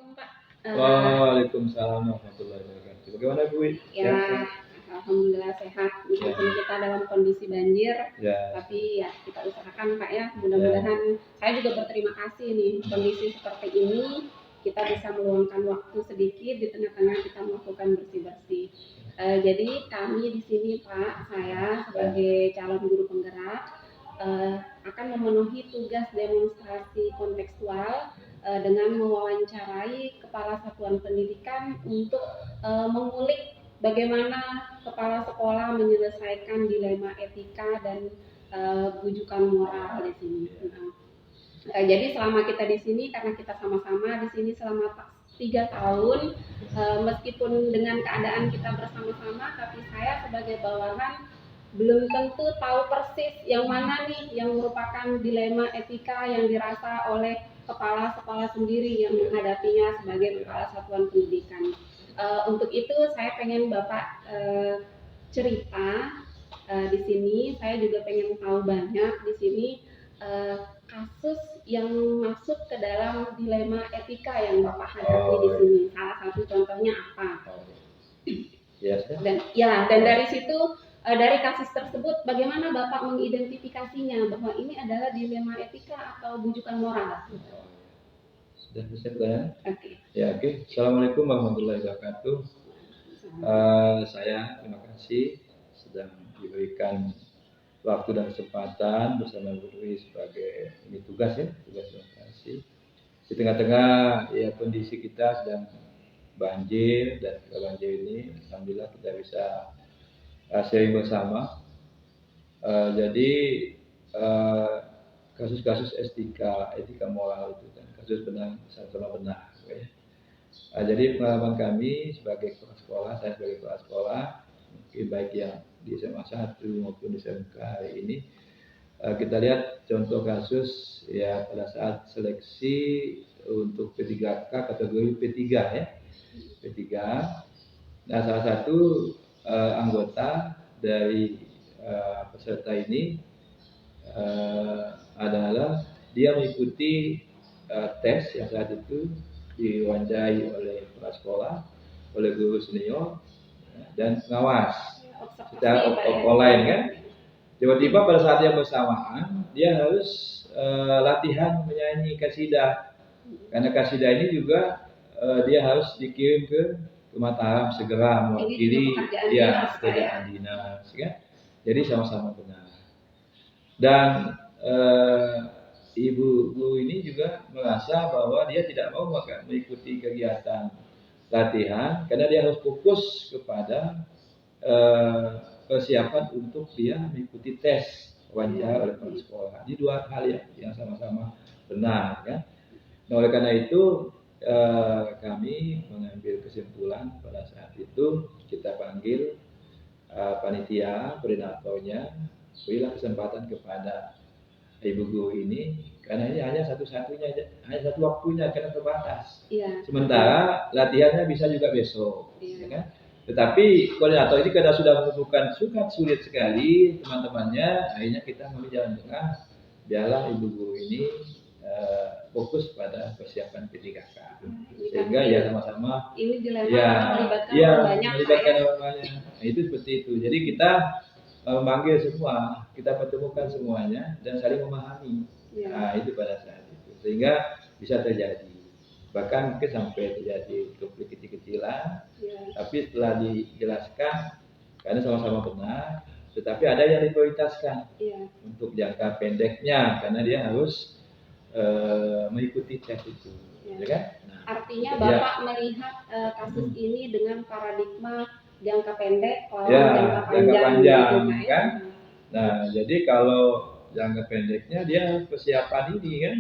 Assalamualaikum Pak. Waalaikumsalam warahmatullahi wabarakatuh. Bagaimana Bu? Ya, alhamdulillah sehat. Meskipun kita dalam kondisi banjir, tapi ya kita usahakan Pak ya. Mudah-mudahan saya juga berterima kasih nih kondisi seperti ini kita bisa meluangkan waktu sedikit di tengah-tengah kita melakukan bersih-bersih. Jadi kami di sini Pak, saya sebagai calon guru penggerak akan memenuhi tugas demonstrasi kontekstual dengan mewawancarai kepala satuan pendidikan untuk mengulik bagaimana kepala sekolah menyelesaikan dilema etika dan bujukan moral di sini. Jadi selama kita di sini, karena kita sama-sama di sini selama 3 tahun, meskipun dengan keadaan kita bersama-sama, tapi saya sebagai bawahan belum tentu tahu persis yang mana nih yang merupakan dilema etika yang dirasa oleh kepala sekolah sendiri yang menghadapinya sebagai kepala satuan pendidikan. Untuk itu saya pengen Bapak cerita di sini. Saya juga pengen tahu banyak di sini kasus yang masuk ke dalam dilema etika yang Bapak hadapi di sini. Salah satu contohnya apa? Dan dari situ, dari kasus tersebut, bagaimana Bapak mengidentifikasinya bahwa ini adalah dilema etika atau bujukan moral? Sudah siap kan? Oke. Ya, oke. Assalamualaikum warahmatullahi wabarakatuh. Saya terima kasih sudah diberikan waktu dan kesempatan bersama Bu Dwi sebagai ini tugas demonstrasi. Di tengah-tengah ya kondisi kita sedang banjir dan banjir ini, alhamdulillah kita bisa sharing bersama. Jadi kasus-kasus etika moral itu kan kasus benar sama benar. Ya. Jadi pengalaman kami sebagai kepala sekolah, saya sebagai kepala sekolah, baik yang di SMA 1 maupun di SMK hari ini, kita lihat contoh kasus ya pada saat seleksi untuk P3K kategori P3 ya, P3. Nah salah satu anggota dari peserta ini adalah dia mengikuti tes yang saat itu diwawancarai oleh kepala sekolah, oleh guru senior dan pengawas secara online kan. Tiba-tiba pada saat yang bersamaan dia harus latihan menyanyi kasidah, karena kasidah ini juga dia harus dikirim ke Mataram segera mewakili pekerjaan dinas kan. Jadi sama-sama benar. Dan ibu guru ini juga merasa bahwa dia tidak mau mengikuti kegiatan latihan karena dia harus fokus kepada persiapan untuk dia mengikuti tes wawancara oleh kepala sekolah. Ini dua hal yang sama-sama benar kan. Nah, oleh karena itu kami mengambil kesimpulan pada saat itu kita panggil panitia koordinatornya, berilah kesempatan kepada ibu guru ini karena ini hanya satu-satunya, hanya satu waktunya karena terbatas. Sementara latihannya bisa juga besok, ya kan? Tetapi koordinator ini karena sudah menemukan sulit sekali teman-temannya, akhirnya kita mengambil jalan tengah, biarlah ibu guru ini fokus pada persiapan P3K, sehingga ya sama-sama ini melibatkan orang banyak. Nah, itu seperti itu. Jadi kita memanggil semua, kita pertemukan semuanya dan saling memahami. Nah, itu pada saat itu sehingga bisa terjadi. Bahkan mungkin sampai terjadi konflik kecil-kecilan. Tapi setelah dijelaskan karena sama-sama benar, tetapi ada yang diprioritaskan untuk jangka pendeknya karena dia harus mengikuti tes itu, ya kan? Nah, artinya Bapak melihat kasus ini dengan paradigma jangka pendek, jangka panjang gitu, kan? Nah, jadi kalau jangka pendeknya dia persiapan ini kan,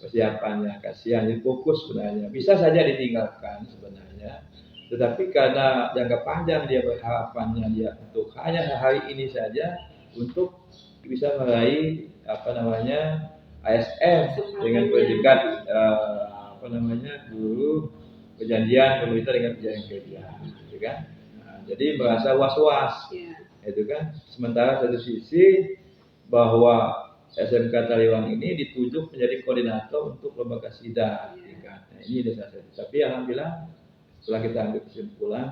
persiapannya kasihan, jadi fokus sebenarnya bisa saja ditinggalkan sebenarnya, tetapi karena jangka panjang dia berharapannya dia untuk hanya hari ini saja untuk bisa meraih ASN dengan predikat dulu perjanjian pemerintah dengan perjanjian kerja, gitu kan? Nah, jadi merasa was-was, itu kan. Sementara satu sisi bahwa SMK Taliwang ini ditunjuk menjadi koordinator untuk lembaga sidang. Nah, ini salah satu. Tapi alhamdulillah setelah kita ambil kesimpulan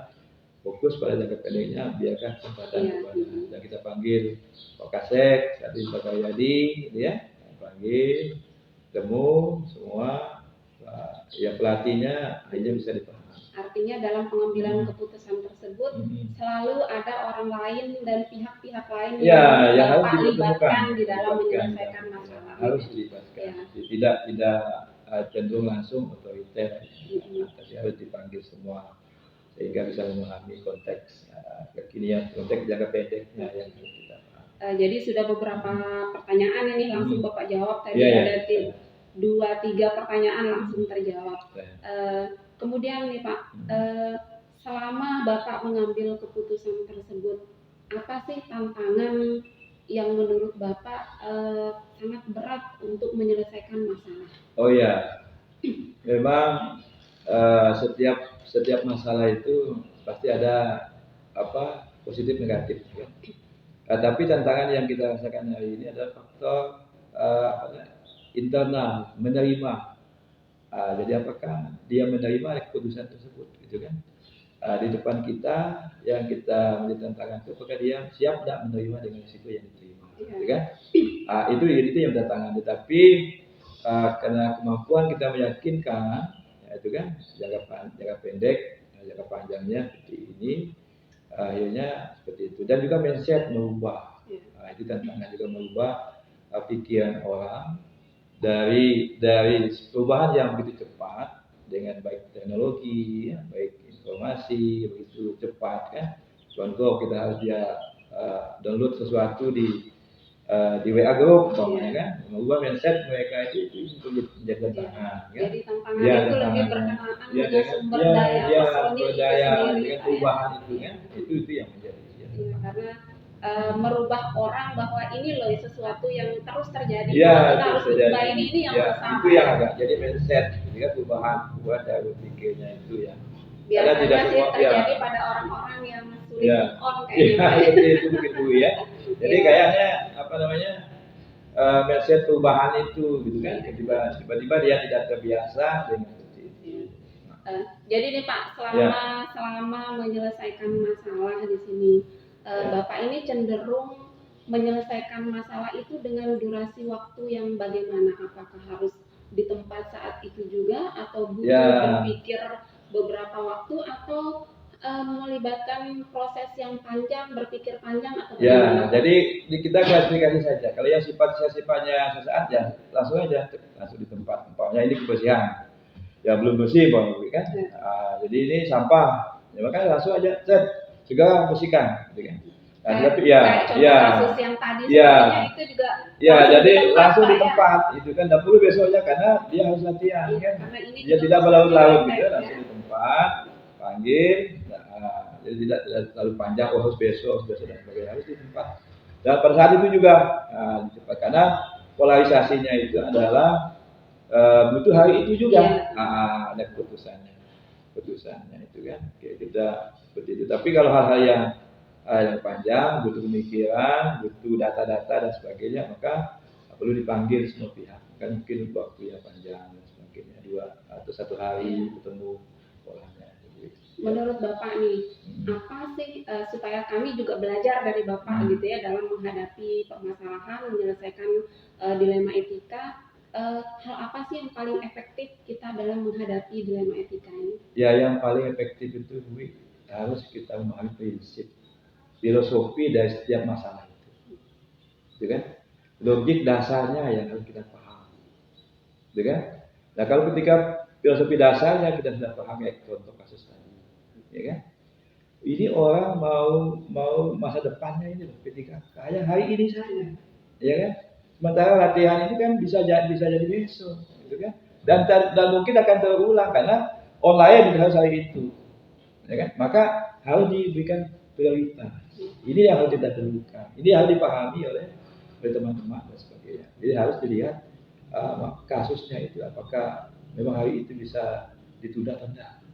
fokus pada jangka pendeknya, biarkan kesempatan kepada dan kita panggil Pak Kasek, tadi Pak Karyadi, gitu ya, panggil, temu semua, yang pelatihnya akhirnya bisa dipahami. Artinya dalam pengambilan keputusan tersebut selalu ada orang lain dan pihak-pihak lain yang harus dilibatkan di dalam menyelesaikan masalah. Harus dilibatkan. Tidak cenderung langsung otoriter, tapi harus dipanggil semua sehingga bisa memahami konteks kekinian, konteks jangka pendeknya yang harus kita pahami. Jadi sudah beberapa pertanyaan ini langsung Bapak jawab tadi, ada 2-3 pertanyaan langsung terjawab. Kemudian nih Pak, selama Bapak mengambil keputusan tersebut, apa sih tantangan yang menurut Bapak sangat berat untuk menyelesaikan masalah? Oh ya, memang setiap masalah itu pasti ada positif negatif, ya. Tapi tantangan yang kita rasakan hari ini adalah faktor internal, menerima. Jadi apakah dia menerima keputusan tersebut, gitu kan? Di depan kita yang kita menjadi tantangan itu, apakah dia siap tidak menerima dengan risiko yang diterima, gitu kan? Itu yang tantangan. Tetapi karena kemampuan kita meyakinkan, itu kan jangka pendek, jangka panjangnya seperti ini, akhirnya seperti itu. Dan juga mindset merubah. Itu tantangan juga merubah pikiran orang dari perubahan yang begitu cepat dengan baik teknologi, baik informasi begitu cepat, kan. Contoh kita harus download sesuatu di WA group, kan, mengubah mindset mereka itu menjadi tantangan. Jadi tantangan itu lebih berkenaan dengan sumber daya dengan perubahan itu, kan, itu yang menjadi. Karena merubah orang bahwa ini loh sesuatu yang terus terjadi, kita harus ubah ini yang bersama. Itu yang agak jadi mindset, jadi perubahan cara berpikirnya itu ya. Biasanya tidak terjadi pada orang-orang yang sulit on kayaknya. Itu begitu ya. Jadi kayaknya mindset perubahan itu, gitu kan, tiba-tiba dia tidak terbiasa dengan itu. Jadi nih Pak, selama menyelesaikan masalah di sini, Bapak ini cenderung menyelesaikan masalah itu dengan durasi waktu yang bagaimana? Apakah harus di tempat saat itu juga, atau butuh berpikir beberapa waktu, atau melibatkan proses yang panjang, berpikir panjang, atau bagaimana? Jadi kita klasifikasi saja. Kalau yang sifatnya sesaat ya langsung di tempat. Umpamanya ini kebersihan, ya belum bersih kan. Jadi ini sampah, ya makanya langsung aja segera bersihkan, gitu kan. Tapi kasus yang tadi itu juga jadi langsung di tempat itu kan, tidak perlu besoknya karena dia harus latihan, kan. Dia tidak berlarut-larut gitu, langsung di tempat, panggil, jadi tidak terlalu panjang, harus besok dan sebagainya, harus di tempat. Dan pada saat itu juga di tempat, karena polarisasinya itu adalah butuh hari itu juga, ada keputusannya itu kan. Kita seperti itu. Tapi kalau hal-hal yang panjang, butuh pemikiran, butuh data-data dan sebagainya, maka perlu dipanggil semua pihak. Kan mungkin waktu yang panjang dan sebagainya, 2 atau 1 hari ketemu polanya. Menurut Bapak nih, apa sih supaya kami juga belajar dari Bapak gitu ya dalam menghadapi permasalahan, menyelesaikan dilema etika, hal apa sih yang paling efektif kita dalam menghadapi dilema etika ini? Ya, yang paling efektif itu harus kita memahami prinsip, filosofi dari setiap masalah itu kan, logik dasarnya yang harus kita pahami, gitu kan. Nah, kalau ketika filosofi dasarnya kita sudah pahami, contoh kasus tadi, ya kan, ini orang mau masa depannya ini ketika kayak hari ini saja, ya kan. Sementara latihan ini kan bisa jadi besok, gitu kan. Dan mungkin akan terulang karena online harus hari itu, ya kan. Maka harus diberikan prioritas. Ini yang harus kita dahulukan. Ini harus dipahami oleh teman-teman dan sebagainya. Jadi harus dilihat kasusnya itu apakah memang hari itu bisa ditunda atau tidak,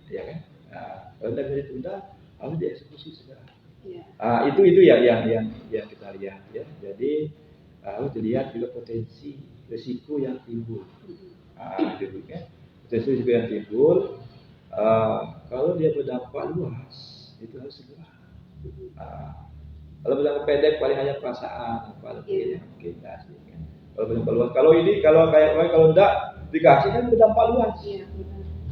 ya kan. Kalau tidak bisa ditunda harus dieksekusi segera. Itu yang kita lihat ya. Jadi harus dilihat juga potensi risiko yang timbul. Gitu kan. Potensi risiko yang timbul, kalau dia berdampak luas, itu harus segera. Kalau berdampak pendek paling hanya perasaan, apalagi mungkin enggak sih. Kan. Kalau berdampak luas, kalau enggak dikasih kan berdampak luas.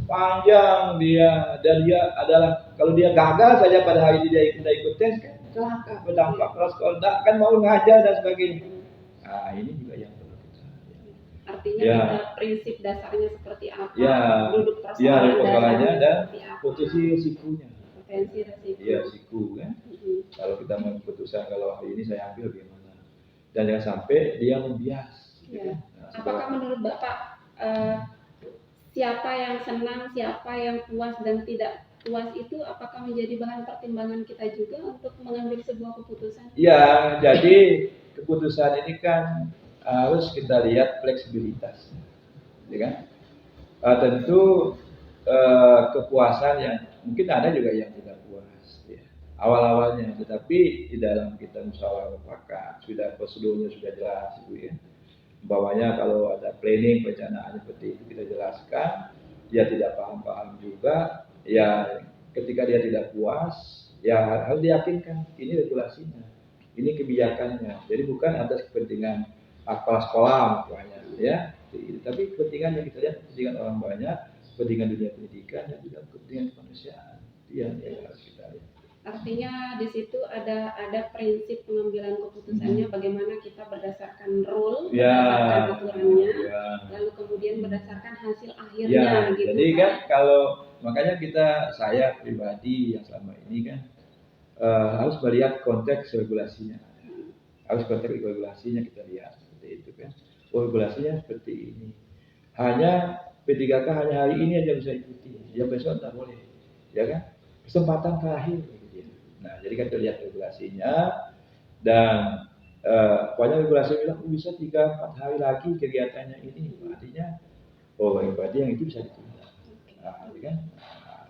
Panjang dia, dan dia adalah kalau dia gagal saja pada hari ini dia ikut tes kan celaka, berdampak kalau enggak kan mau ngajar dan sebagainya. Nah ini juga yang perlu kita. Artinya kita prinsip dasarnya seperti apa, duduk persoalannya dan potensi risikonya. Potensi risiko. Iya risiko kan. Kalau kita mau keputusan kalau hari ini saya ambil gimana, dan jangan sampai dia membias. Kan? Nah, apakah menurut Bapak siapa yang senang, siapa yang puas dan tidak puas itu apakah menjadi bahan pertimbangan kita juga untuk mengambil sebuah keputusan? Ya, jadi keputusan ini kan harus kita lihat fleksibilitas, ya kan? Tentu kepuasan yang mungkin ada juga yang tidak puas, ya. Awal-awalnya, tetapi di dalam kita musyawarah mufakat sudah prosedurnya sudah jelas, gitu ya. Umpamanya kalau ada planning perencanaan seperti itu kita jelaskan, dia tidak paham juga, ya ketika dia tidak puas, ya harus diyakinkan ini regulasinya, ini kebijakannya. Jadi bukan atas kepentingan kepala sekolah misalnya, ya, tapi kepentingan yang kita lihat kepentingan orang banyak, kepentingan dunia pendidikan dan juga kepentingan kemanusiaan. Itu yang harus kita lihat. Artinya di situ ada prinsip pengambilan keputusannya, bagaimana kita berdasarkan rule, berdasarkan aturannya, lalu kemudian berdasarkan hasil akhirnya. Gitu, jadi kan kalau makanya saya pribadi yang selama ini kan harus melihat konteks regulasinya, kita lihat seperti itu kan. Regulasinya seperti ini. Hanya P3K hanya hari ini aja bisa ikuti, ya besok tak boleh, ya kan? Kesempatan terakhir. Nah, jadi kan terlihat regulasinya dan pokoknya regulasi bilang bisa 3-4 hari lagi kegiatannya ini, artinya berarti yang itu bisa ditunda. Nah, kan?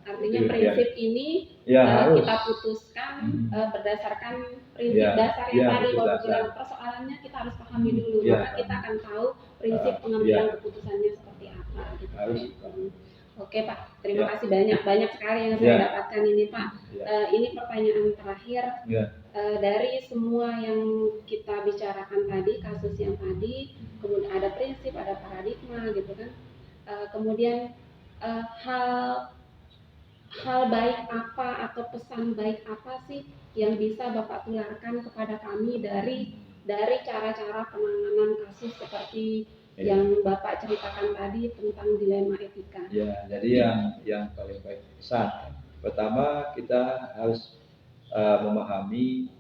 Artinya prinsip ini kita putuskan berdasarkan prinsip dasar yang tadi bahwa persoalannya kita harus pahami dulu, maka kita akan tahu prinsip pengambilan keputusannya seperti apa. Gitu. Oke Pak, terima kasih banyak sekali yang saya dapatkan ini Pak. Ini pertanyaan terakhir dari semua yang kita bicarakan tadi, kasus yang tadi, kemudian ada prinsip, ada paradigma gitu kan. Kemudian hal baik apa atau pesan baik apa sih yang bisa Bapak tularkan kepada kami dari cara-cara penanganan kasus seperti yang Bapak ceritakan tadi tentang dilema etika. Ya, jadi yang paling baik pesan. Pertama kita harus memahami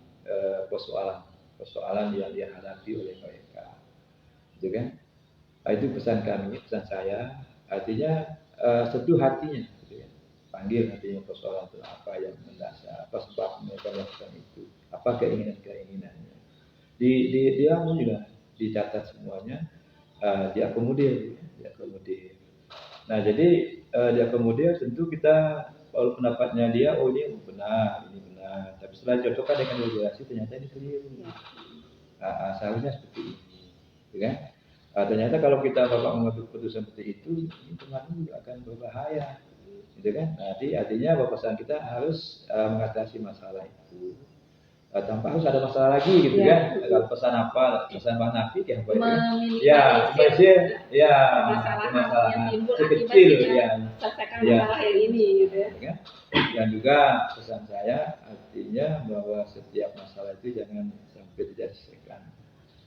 persoalan yang dihadapi oleh mereka, gitu kan? Itu pesan kami, pesan saya. Artinya sentuh hatinya, gitu ya. Panggil hatinya persoalan itu apa yang mendasar, apa sebab mereka melakukan itu, apa keinginannya. Di dalam juga dicatat semuanya. Diakomodir. Nah jadi diakomodir tentu kita kalau pendapatnya dia ini benar, tapi setelah cocokkan dengan regulasi ternyata ini keliru. Seharusnya seperti ini, kan? Ternyata kalau kita mengambil keputusan seperti itu, ini teman-teman juga akan berbahaya, gitu kan? Nanti artinya pesan kita harus mengatasi masalah itu. Tanpa harus ada masalah lagi gitu kan. Kalau pesan apa, pesan Pak Nafi yang masalah kecil selesaikan masalah yang ini gitu ya. Dan juga pesan saya artinya bahwa setiap masalah itu jangan sampai tidak diselesaikan.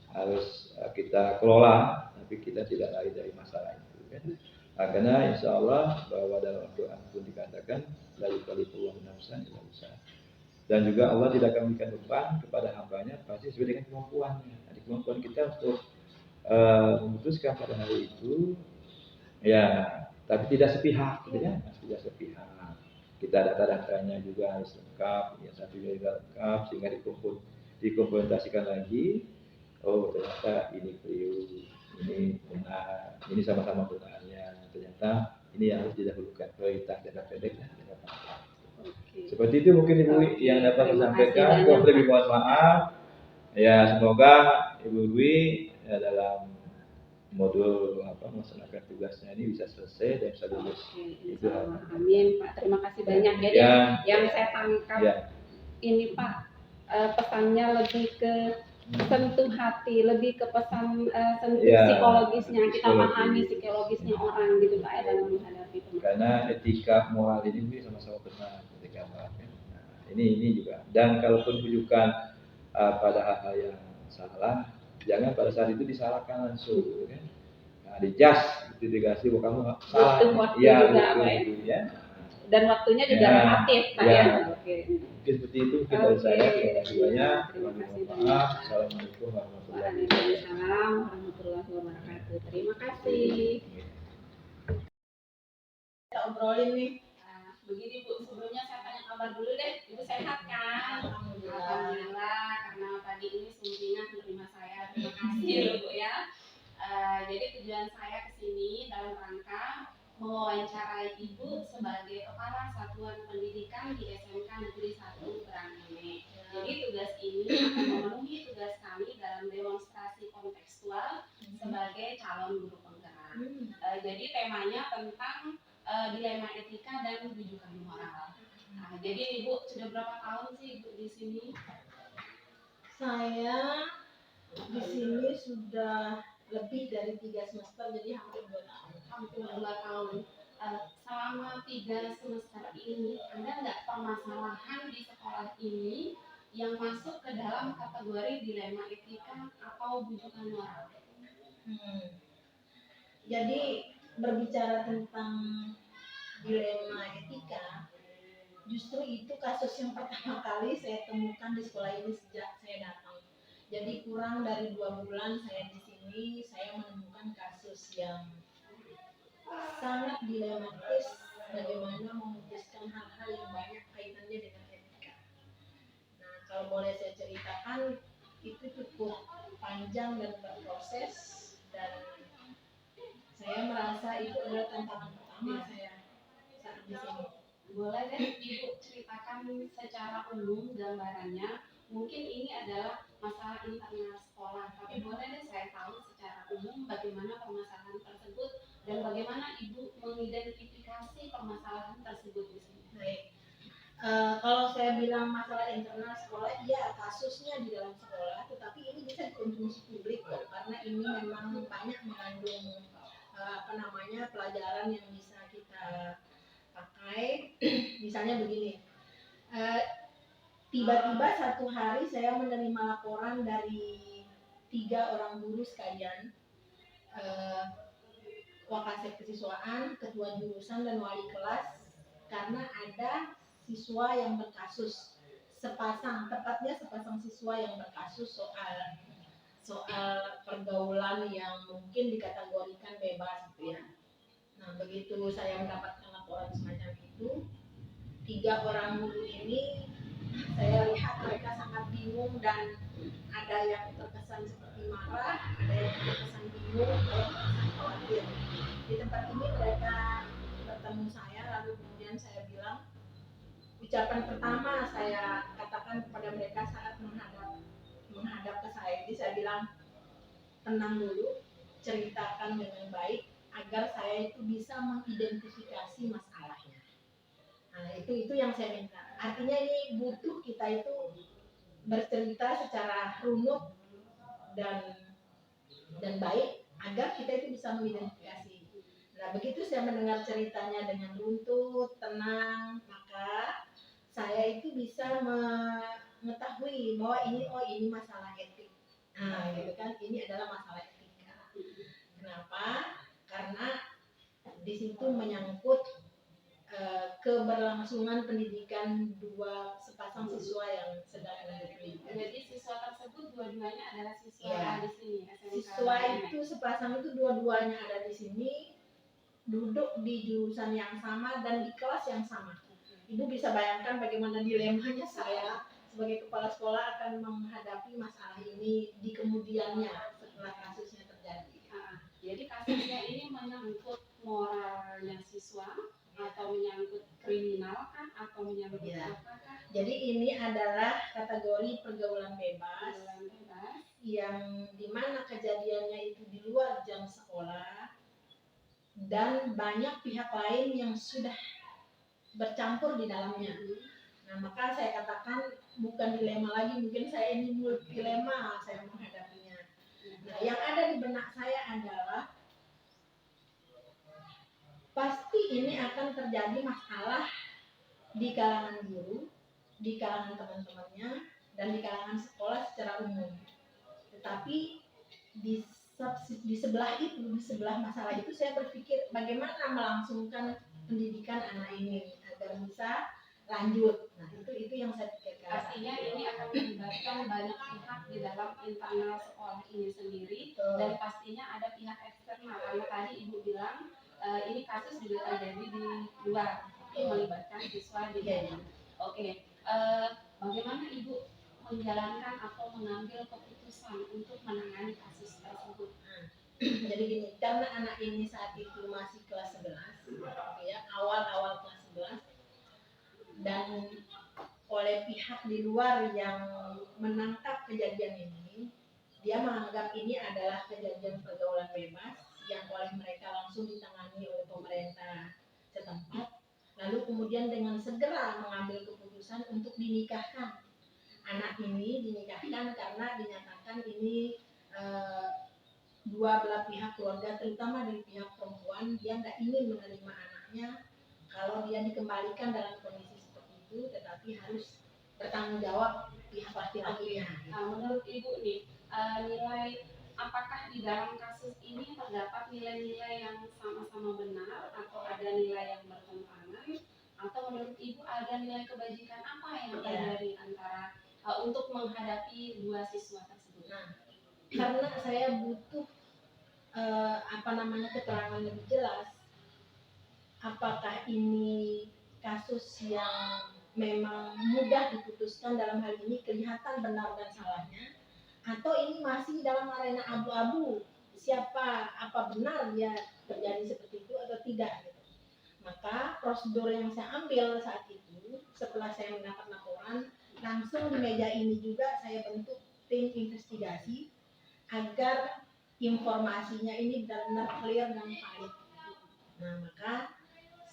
Harus kita kelola, tapi kita tidak lari dari masalah itu kan. Karena insya Allah bahwa dalam Al-Quran pun dikatakan la yukallifullahu nafsan illa wus'aha. Dan juga Allah tidak akan memberikan beban kepada hambanya pasti sesuai dengan kemampuannya. Jadi kemampuan kita untuk memutuskan pada hari itu, ya, tapi tidak sepihak, gitu ya, tidak sepihak. Kita data-datanya juga harus lengkap, ya satu juga lengkap sehingga dikomplementasikan lagi. Oh ternyata ini keliru, ini benar, ini sama-sama benarnya. Ternyata ini yang harus didahulukan prioritas jangka pendek dan jangka panjang. Seperti itu mungkin Ibu yang dapat saya sampaikan. Lebih mohon maaf. Ya semoga Ibu Dwi dalam modul melaksanakan tugasnya ini bisa selesai dan bisa lulus. Itu amin Pak, terima kasih banyak. Jadi yang saya tangkap ini Pak, pesannya lebih ke sentuh hati, lebih ke pesan sentuh psikologisnya, kita pahami psikologisnya orang gitu Pak dalam menghadapi itu. Karena etika moral ini sama-sama benar ketika Pak. Nah, ini juga. Dan kalaupun rujukan pada hal-hal yang salah, jangan pada saat itu disalahkan langsung, gitu kan? Nah, dijas, itu dikasih bahwa kamu salah. Iya, ya. Dan waktunya juga relatif, Pak ya. Oke. Mungkin seperti itu dari saya. Terima kasih banyak. Terima kasih banyak. Assalamualaikum warahmatullahi wabarakatuh. Terima kasih. Kita obrolin nih. Begini Bu, sebelumnya saya tanya kabar dulu deh. Ibu sehat kan? Alhamdulillah. Karena tadi ini sumringah menerima saya. Terima kasih Bu ya. Jadi tujuan saya ke sini dalam rangka mewawancarai Ibu sebagai Kepala Satuan Pendidikan di SMK Negeri 1 Berangkene. Jadi tugas ini akan memenuhi tugas kami dalam demonstrasi kontekstual sebagai calon guru penggerak. Jadi temanya tentang dilema etika dan rujukan moral. Nah, jadi Ibu sudah berapa tahun sih Ibu di sini? Saya di sini sudah lebih dari 3 semester, jadi hampir 2 tahun. Hampir 2 tahun. Selama 3 semester ini, ada nggak permasalahan di sekolah ini yang masuk ke dalam kategori dilema etika atau rujukan moral? Jadi berbicara tentang dilema etika, justru itu kasus yang pertama kali saya temukan di sekolah ini sejak saya datang. Jadi kurang dari 2 bulan saya di sini, saya menemukan kasus yang sangat dilematis, bagaimana memutuskan hal-hal yang banyak kaitannya dengan etika. Nah, kalau boleh saya ceritakan, itu cukup panjang dan berproses, dan saya merasa itu adalah tantangan pertama saya saat di sini. Boleh deh Ibu ceritakan secara umum gambarannya. Mungkin ini adalah masalah internal sekolah, tapi boleh deh saya tahu secara umum bagaimana permasalahan tersebut dan bagaimana Ibu mengidentifikasi permasalahan tersebut di sini. Baik. Kalau saya bilang masalah internal sekolah, iya kasusnya di dalam sekolah, tetapi ini bisa dikonsumsi publik kok, karena ini memang banyak mengandung pelajaran yang bisa kita pakai. Misalnya begini, tiba-tiba satu hari saya menerima laporan dari 3 orang guru sekalian, wakasek kesiswaan, ketua jurusan, dan wali kelas, karena ada siswa yang berkasus, tepatnya sepasang siswa yang berkasus soal pergaulan yang mungkin dikategorikan bebas gitu ya. Nah, begitu saya mendapatkan laporan semacam itu, 3 orang guru ini saya lihat mereka sangat bingung, dan ada yang terkesan seperti marah, ada yang terkesan bingung, ada yang terkesan khawatir. Di tempat ini mereka bertemu saya, lalu kemudian saya bilang, ucapan pertama saya katakan kepada mereka saat menghadap ke saya, jadi saya bilang, tenang dulu, ceritakan dengan baik agar saya itu bisa mengidentifikasi masalahnya. Nah, itu yang saya minta. Artinya ini butuh kita itu bercerita secara runut dan baik agar kita itu bisa mengidentifikasi. Nah, begitu saya mendengar ceritanya dengan runtut, tenang, maka saya itu bisa mengetahui bahwa ini masalah etik. Nah, gitu kan, ini adalah masalah etika. Kenapa? Karena di situ menyangkut keberlangsungan pendidikan sepasang siswa yang sedang menyusui. Jadi siswa tersebut dua-duanya adalah siswa di sini. Siswa itu sepasang itu dua-duanya ada di sini, duduk di jurusan yang sama dan di kelas yang sama. Ibu bisa bayangkan bagaimana dilemanya saya sebagai kepala sekolah akan menghadapi masalah ini di kemudiannya setelah kasusnya terjadi. Jadi kasusnya ini menyangkut moralnya siswa atau menyangkut kriminal kan, atau menyangkut apakah? Jadi ini adalah kategori pergaulan bebas yang dan banyak pihak lain yang sudah bercampur di dalamnya. Nah, maka saya katakan bukan dilema lagi, mungkin saya ini dilema saya menghadapinya. Nah, yang ada di benak saya adalah pasti ini akan terjadi masalah di kalangan guru, di kalangan teman-temannya, dan di kalangan sekolah secara umum. Tetapi di sebelah itu, di sebelah masalah itu saya berpikir bagaimana melangsungkan pendidikan anak ini agar bisa lanjut. Nah, itu yang saya pikirkan. Pastinya ini akan melibatkan banyak pihak di dalam internal sekolah ini sendiri, dan pastinya ada pihak eksternal karena tadi Ibu bilang ini kasus juga terjadi di luar, melibatkan siswa di dalam. Oke, bagaimana Ibu menjalankan atau mengambil keputusan untuk menangani kasus tersebut? Jadi gini, karena anak ini saat itu masih kelas 11, ya, awal-awal kelas 11, dan oleh pihak di luar yang menangkap kejadian ini, dia menganggap ini adalah kejadian pergaulan bebas yang oleh mereka langsung ditangani oleh pemerintah setempat, lalu kemudian dengan segera mengambil keputusan untuk dinikahkan. Anak ini dinikahkan karena dinyatakan ini dua belah pihak keluarga, terutama dari pihak perempuan, dia tidak ingin menerima anaknya kalau dia dikembalikan dalam kondisi seperti itu, tetapi harus bertanggung jawab pihak laki-lakinya. Nah, menurut Ibu nih, nilai apakah di dalam kasus ini terdapat nilai-nilai yang sama-sama benar atau ada nilai yang bertentangan, atau menurut Ibu ada nilai kebajikan apa yang terjadi antara untuk menghadapi dua siswa tersebut? Nah, karena saya butuh keterangan lebih jelas apakah ini kasus yang memang mudah diputuskan, dalam hal ini kelihatan benar dan salahnya, atau ini masih dalam arena abu-abu siapa apa benar dia terjadi seperti itu atau tidak gitu. Maka prosedur yang saya ambil saat itu setelah saya mendapat laporan, langsung di meja ini juga saya bentuk tim investigasi agar informasinya ini benar-benar clear dan valid. Nah, maka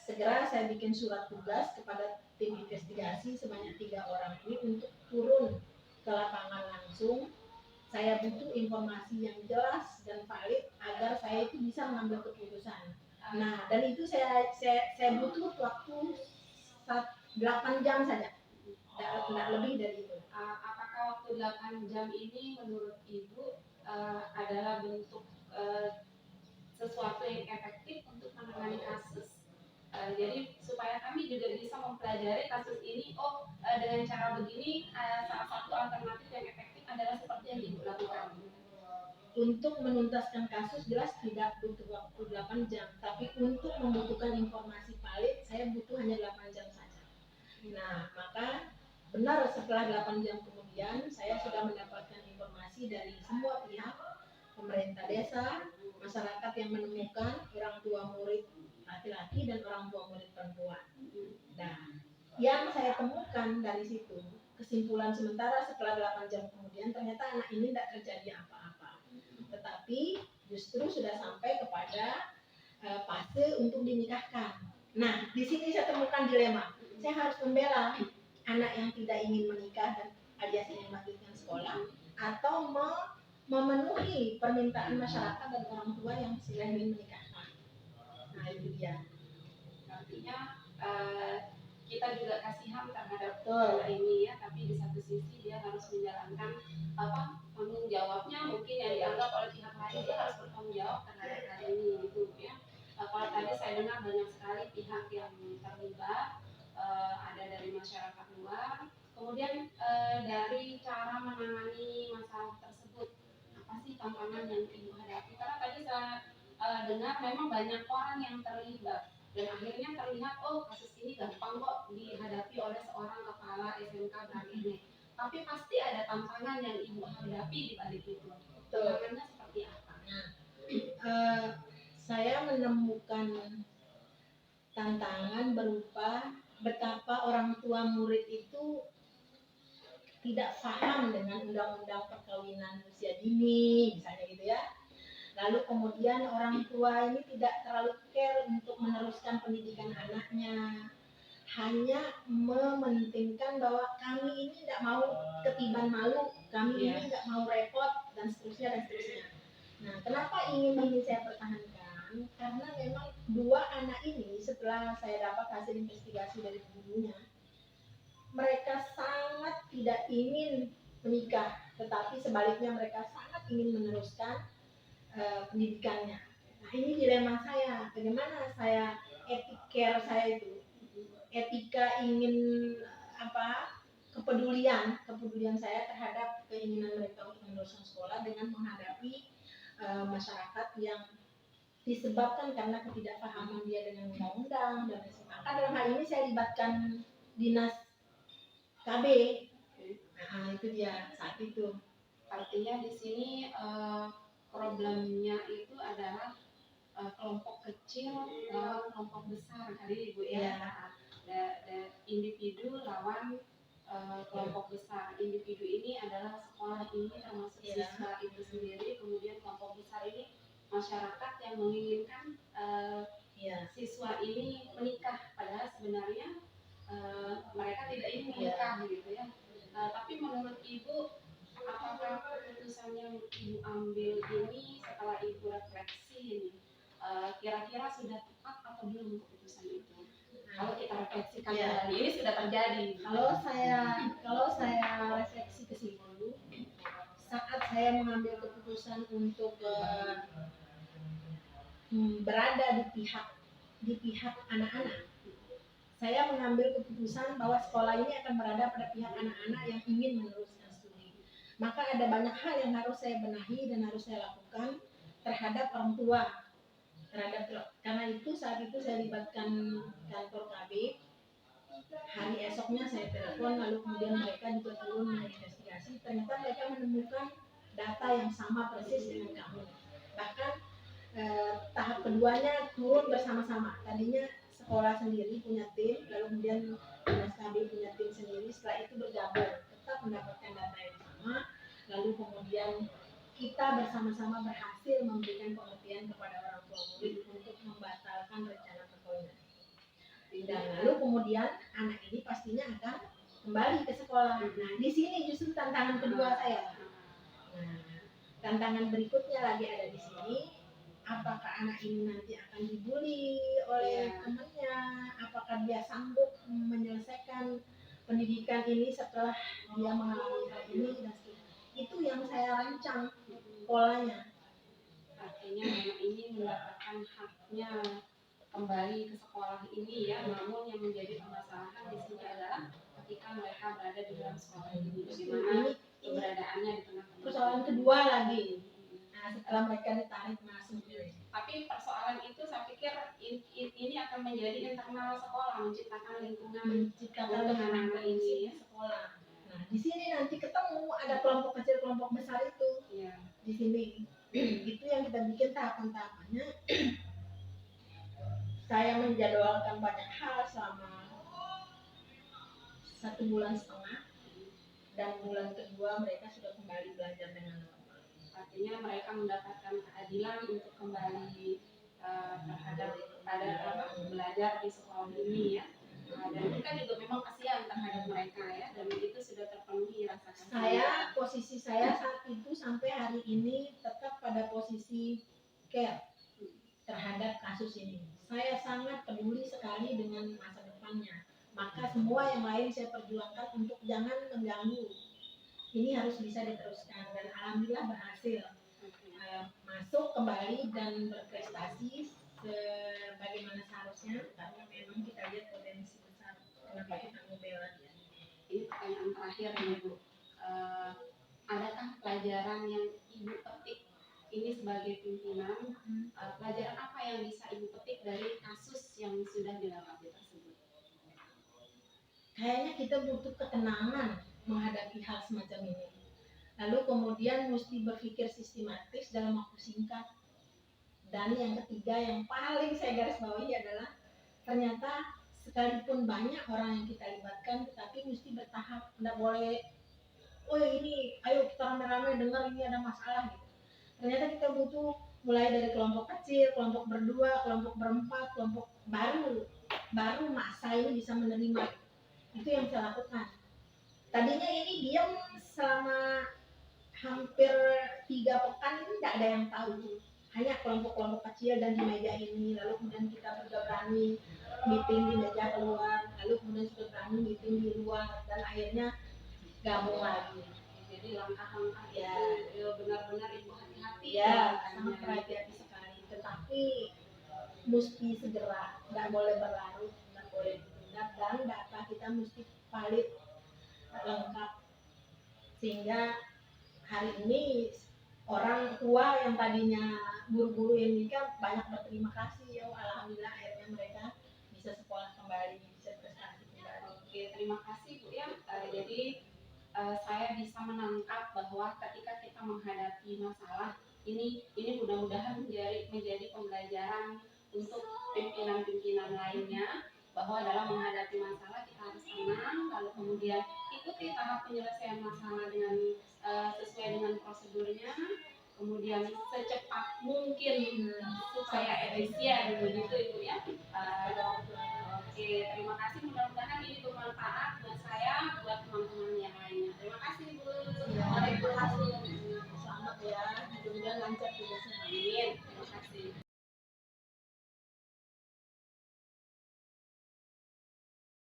segera saya bikin surat tugas kepada tim investigasi sebanyak 3 orang ini untuk turun ke lapangan langsung. Saya butuh informasi yang jelas dan valid agar saya itu bisa mengambil keputusan. Nah, dan itu saya butuh waktu 8 jam saja, tidak lebih dari itu. Apakah waktu 8 jam ini menurut Ibu adalah bentuk sesuatu yang efektif untuk menangani kasus? Jadi supaya kami juga bisa mempelajari kasus ini, dengan cara begini salah satu alternatif yang efektif adalah seperti yang Ibu lakukan. Untuk menuntaskan kasus jelas tidak butuh waktu 8 jam, tapi untuk membutuhkan informasi valid saya butuh hanya 8 jam saja. Nah, maka benar setelah 8 jam kemudian saya sudah mendapatkan informasi dari semua pihak, pemerintah desa, masyarakat yang menemukan, orang tua murid laki-laki dan orang tua murid perempuan. Nah, yang saya temukan dari situ, kesimpulan sementara setelah 8 jam kemudian ternyata anak ini tidak terjadi apa-apa, tetapi justru sudah sampai kepada fase untuk dinikahkan. Nah, di sini saya temukan dilema. Saya harus membela anak yang tidak ingin menikah dan alias ingin melanjutkan sekolah, atau memenuhi permintaan masyarakat dan orang tua yang sudah ingin menikahkan. Nah, itu dia. Artinya kita juga kasihan terhadap anak ini ya, tapi di satu sisi dia harus menjalankan tanggung jawabnya, mungkin yang dianggap oleh pihak lain dia harus bertanggung jawab terhadap hal ini gitu ya. Kalau tadi saya dengar banyak sekali pihak yang terlibat, ada dari masyarakat luar, kemudian dari cara menangani masalah tersebut, apa sih tantangan yang Ibu hadapi? Karena tadi saya dengar memang banyak orang yang terlibat dan akhirnya terlihat kasus ini gampang kok dihadapi oleh seorang kepala SMK ini, tapi pasti ada tantangan yang Ibu hadapi di balik itu. Tantangannya seperti apa? Saya menemukan tantangan berupa betapa orang tua murid itu tidak paham dengan undang-undang perkawinan usia dini misalnya gitu ya. Lalu kemudian orang tua ini tidak terlalu care untuk meneruskan pendidikan anaknya, hanya mementingkan bahwa kami ini tidak mau ketiban malu, kami ini tidak mau repot, dan seterusnya dan seterusnya. Nah, kenapa ingin ini saya pertahankan? Karena memang dua anak ini setelah saya dapat hasil investigasi dari gurunya, mereka sangat tidak ingin menikah, tetapi sebaliknya mereka sangat ingin meneruskan pendidikannya. Nah, ini dilema saya, bagaimana saya care saya itu, etika ingin kepedulian saya terhadap keinginan mereka untuk meneruskan sekolah dengan menghadapi masyarakat yang disebabkan karena ketidakpahaman dia dengan undang-undang dan lain. Maka dalam hal ini saya libatkan dinas KB. Nah, itu dia saat itu. Artinya di sini problemnya itu adalah kelompok kecil lawan kelompok besar kali Ibu ya. Individu lawan kelompok besar. Individu ini adalah sekolah ini termasuk siswa itu sendiri, kemudian kelompok besar ini masyarakat yang menginginkan siswa ini menikah, padahal sebenarnya mereka tidak ingin menikah gitu ya. Tapi menurut Ibu, apakah keputusan yang Ibu ambil ini setelah Ibu refleksi ini kira-kira sudah tepat atau belum keputusan itu? Kalau kita refleksikan kembali, ini sudah terjadi. Kalau saya refleksi ke situ, saat saya mengambil keputusan untuk berada di pihak anak-anak, saya mengambil keputusan bahwa sekolah ini akan berada pada pihak anak-anak yang ingin meneruskan studi. Maka ada banyak hal yang harus saya benahi dan harus saya lakukan terhadap orang tua. Karena itu saat itu saya libatkan kantor KB. Hari esoknya saya telepon, lalu kemudian mereka juga turun menginvestigasi. Ternyata mereka menemukan data yang sama persis dengan kami. Bahkan tahap keduanya turun bersama-sama. Tadinya sekolah sendiri punya tim, lalu kemudian dinas KB punya tim sendiri. Setelah itu bergabung, tetap mendapatkan data yang sama. Lalu kemudian kita bersama-sama berhasil memberikan pengertian kepada orang tua murid untuk membatalkan rencana perkawinan. Dan lalu kemudian anak ini pastinya akan kembali ke sekolah. Nah, di sini justru tantangan kedua saya. Nah, tantangan berikutnya lagi ada di sini. Apakah anak ini nanti akan dibully oleh temannya? Apakah dia sanggup menyelesaikan pendidikan ini setelah dia mengalami hal ini? Dan itu yang saya rancang polanya. Artinya anak ini mendapatkan haknya kembali ke sekolah ini ya, namun yang menjadi permasalahan di sini adalah ketika mereka berada di dalam sekolah ini, bagaimana keberadaannya di tengah-tengah. Persoalan kedua lagi, nah, setelah mereka ditarik masuk. Tapi persoalan itu saya pikir ini akan menjadi internal sekolah, menciptakan lingkungan anak-anak ini ya. Sekolah. Nah, di sini nanti ketemu ada kelompok kecil, kelompok besar itu. Ya. Di sini itu yang kita bikin tahapan-tahapannya. Saya menjadwalkan banyak hal selama 1,5 bulan, dan bulan kedua mereka sudah kembali belajar dengan normal. Artinya mereka mendapatkan keadilan untuk kembali terhadap belajar di sekolah ini ya. Dan kita juga memang kasihan terhadap mereka ya, dan itu sudah terpenuhi rasa kasihan. Posisi saya saat itu sampai hari ini tetap pada posisi care terhadap kasus ini. Saya sangat peduli sekali dengan masa depannya. Maka semua yang lain saya perjuangkan untuk jangan mengganggu. Ini harus bisa diteruskan, dan alhamdulillah berhasil masuk kembali dan berprestasi sebagaimana seharusnya, karena memang kita lihat potensi besar. Kenapa kita membela dia? Ini pertanyaan terakhir ya Bu. Adakah pelajaran yang Ibu petik ini sebagai pimpinan? Pelajaran apa yang bisa Ibu petik dari kasus yang sudah dilewati tersebut? Kayaknya kita butuh ketenangan menghadapi hal semacam ini. Lalu kemudian mesti berpikir sistematis dalam waktu singkat. Dan yang ketiga yang paling saya garis bawahi adalah ternyata sekalipun banyak orang yang kita libatkan, tetapi mesti bertahap. Tidak boleh, oh ini ayo kita rame-rame dengar ini ada masalah gitu. Ternyata kita butuh mulai dari kelompok kecil, kelompok berdua, kelompok berempat, kelompok baru masa ini bisa menerima. Itu yang saya lakukan. Tadinya ini diam selama hampir 3 pekan ini tidak ada yang tahu, hanya kelompok-kelompok kecil dan di meja ini, lalu kemudian kita sudah berani meeting di meja keluar, lalu kemudian sudah berani meeting di luar, dan akhirnya gabung lagi. Jadi langkah-langkah Ya, itu benar-benar ibu hati-hati ya, sangat hati-hati sekali, tetapi mesti segera, nggak boleh berlarut, nggak boleh ditunda, dan data kita mesti valid lengkap, sehingga hari ini orang tua yang tadinya buru-buru yang nikah banyak berterima kasih ya, alhamdulillah akhirnya mereka bisa sekolah kembali, bisa prestasi kembali. Oke, terima kasih Bu ya. Jadi saya bisa menangkap bahwa ketika kita menghadapi masalah ini mudah-mudahan menjadi pembelajaran untuk pimpinan-pimpinan lainnya, bahwa dalam menghadapi masalah kita harus tenang, lalu kemudian ikuti tahap penyelesaian masalah dengan sesuai dengan prosedurnya, kemudian secepat mungkin supaya efisien, begitu Ibu ya. Oke, terima kasih, mudah-mudahan ini bermanfaat buat saya, buat teman-teman yang lainnya. Terima kasih Bu. Waalaikumsalam.